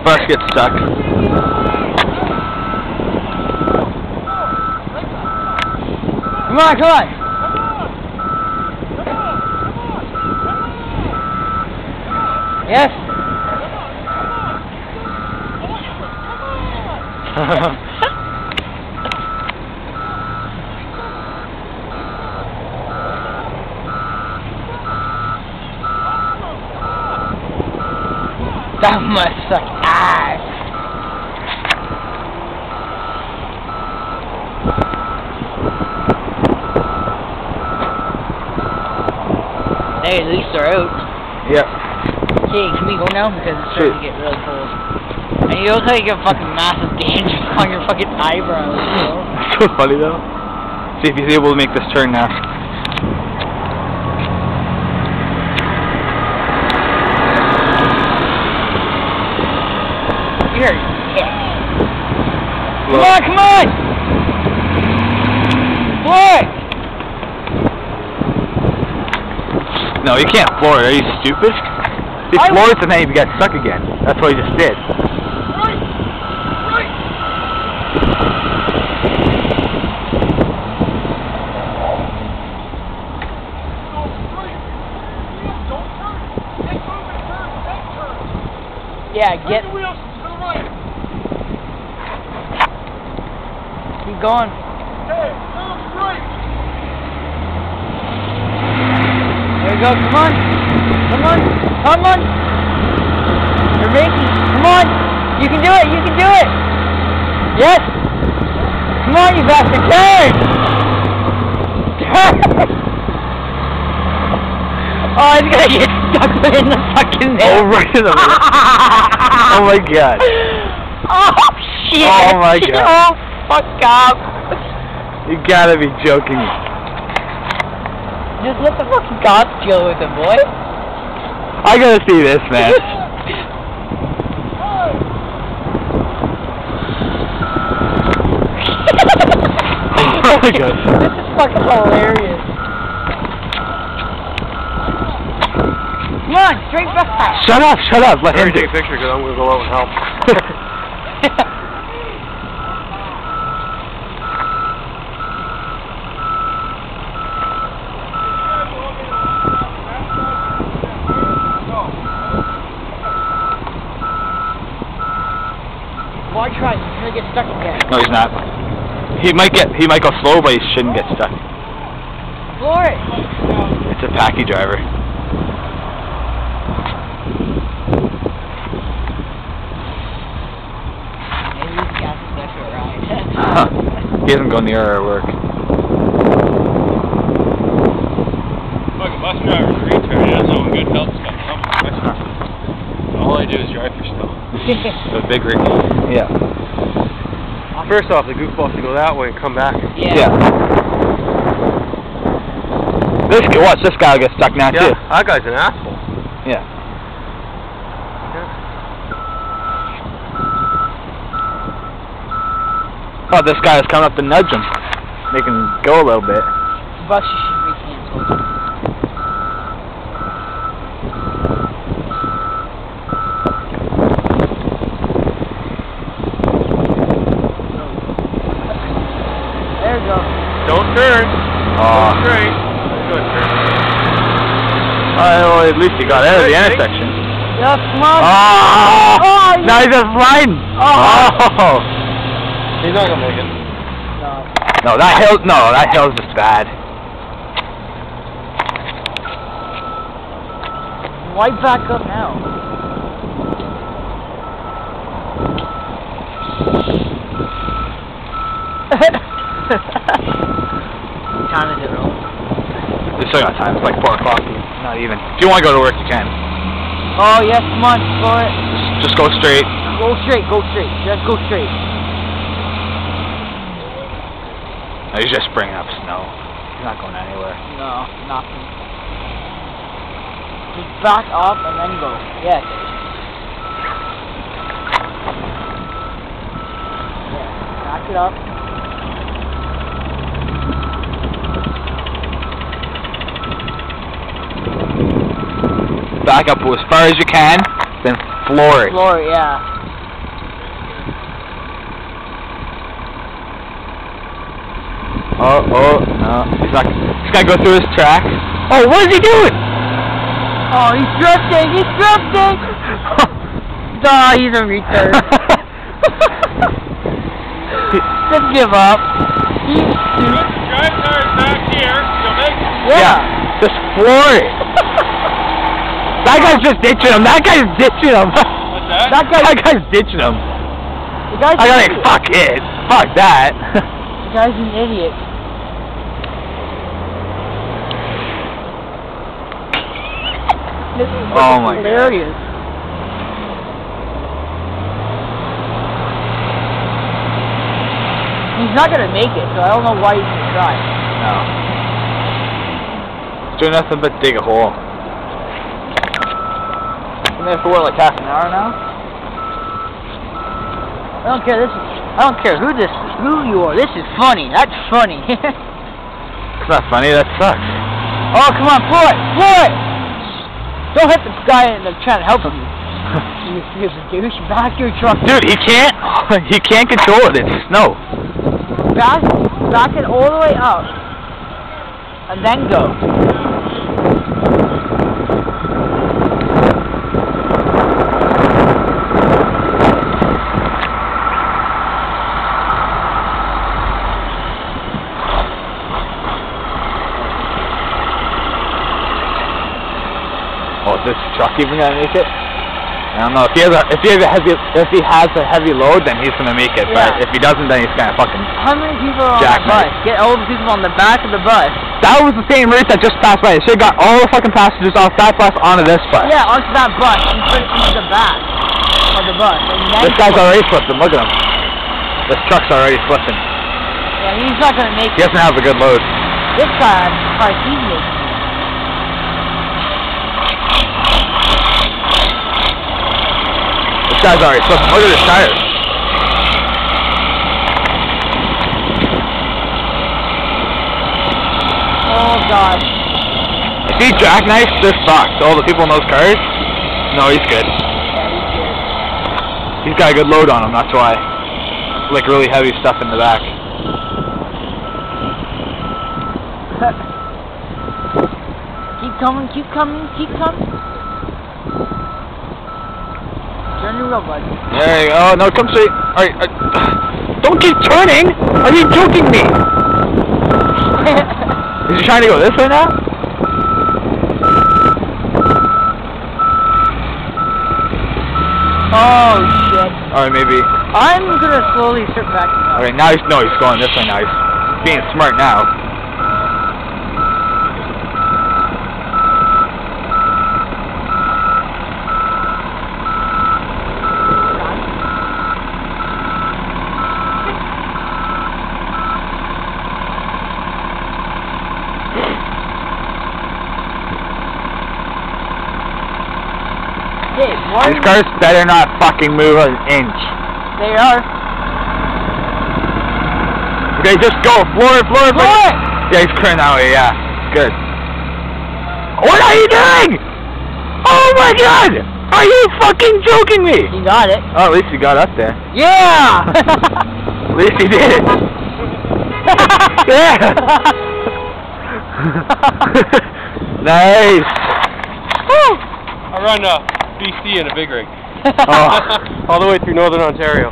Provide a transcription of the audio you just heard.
Bus gets stuck. Come on, come on! Yes! That must suck ass! Hey, at least they're out. Yep. Okay, can we go now? Because it's starting to get really cold. And you look like you have fucking massive dandruff on your fucking eyebrows, bro. So funny though. See if he's able to make this turn now. You're sick. Come on, come on! Floor it! No, you can't floor it. Are you stupid? He floored it and then he got stuck again. That's what he just did. Right! Right! Don't turn! Get moving, turn! Then turn! Yeah, get... Turn the wheels to the right! Keep going. Okay, move right! There we go, come on! Come on! Come on! You're making... Come on! You can do it! You can do it! Yes! Come on, you bastard! Turn! Turn! Oh, it's gonna get stuck in the fucking middle. Oh, right in the middle. Oh my god. Oh, shit! Oh my god. Oh, fuck up! You gotta be joking me. Just let the fucking cops deal with it, boy. I gotta see this, man. Oh my god. This is fucking hilarious. Come on, straight back. Shut up, let him Take a picture because I'm going to go out and help. Why try? He's gonna get stuck again. No, he's not. He might go slow, but he shouldn't get stuck. Floor it. It's a packy driver. Maybe he's got some extra ride. He hasn't gone near our work. Fucking bus driver's a retard. He doesn't know when good help's coming. All I do is drive for snow. The big rig. Yeah. First off, the goofball to go that way and come back. Yeah. Watch this guy will get stuck now too. That guy's an asshole. Yeah. Oh, this guy is coming up to nudge him, make him go a little bit. Bus should be canceled. There we go. Don't turn. Oh. Straight. Good turn. Well, at least he got out of the intersection. Yes, come on. Oh! Now he's just sliding. Oh! He's not gonna make it. No, that hill's just bad. Why back up now? What time is it, Roll? We still got time. It's like 4 o'clock. Not even. If you want to go to work, you can. Oh, yes, come on, for it. Just go straight. Go straight, go straight. Just go straight. No, he's just bringing up snow. He's not going anywhere. No, nothing. Just back up and then go. Yes. Yeah, back it up. Back up as far as you can, then floor it. Floor it, yeah. Oh, no. He's gotta go through his tracks. Oh, what is he doing? Oh, he's drifting! He's drifting! Duh, he's a retard. Just give up. Drive cars back here. You'll make it. Yeah. Just floor it. That guy's just ditching him. That guy's ditching him. What's that? That guy's ditching him. The guy's I gotta fuck it. Fuck that. The guy's an idiot. This is Oh my hilarious. He's not gonna make it, so I don't know why he's gonna try. No. He's doing nothing but dig a hole. Been there for what, like half an hour now? I don't care who you are. This is funny. That's funny. It's not funny, that sucks. Oh, come on, floor it! Floor it! Don't hit the guy that's trying to help him. You douche. Back your truck. Dude, he can't control it. It's snow. Back it all the way up. And then go. Oh, is this truck even gonna make it? I don't know. If he has a heavy load, then he's gonna make it. Yeah. But if he doesn't, then he's gonna fucking. How many people are on the bus? Get all the people on the back of the bus. That was the same route that just passed by. They should have got all the fucking passengers off that bus onto this bus. Yeah, onto that bus and put it into the back of the bus. And then This guy's already flipping. Look at him. This truck's already flipping. Yeah, he's not gonna make He it. doesn't have a good load. This guy, I'm surprised he's making it. This guy's already flipping. Look at his tires. Oh god. If he jackknifes, they're fucked. All the people in those cars? No, he's good. Yeah, he's good. He's got a good load on him, that's why. Like really heavy stuff in the back. Keep coming, keep coming, keep coming. Turn your wheel, bud. There you go. Oh, no, come straight. Alright, don't keep turning! Are you joking me? Is he trying to go this way now? Oh shit. Alright, maybe. I'm gonna slowly start backing up. Alright, now he's going this way now. He's being smart now. These cars better not fucking move an inch. They are. Okay, just go. Floor it. Yeah, he's turning that way, yeah. Good. What are you doing? Oh my god! Are you fucking joking me? You got it. Oh, at least he got up there. Yeah! At least he did it. Yeah! Nice! I run BC in a big rig. Oh. All the way through Northern Ontario.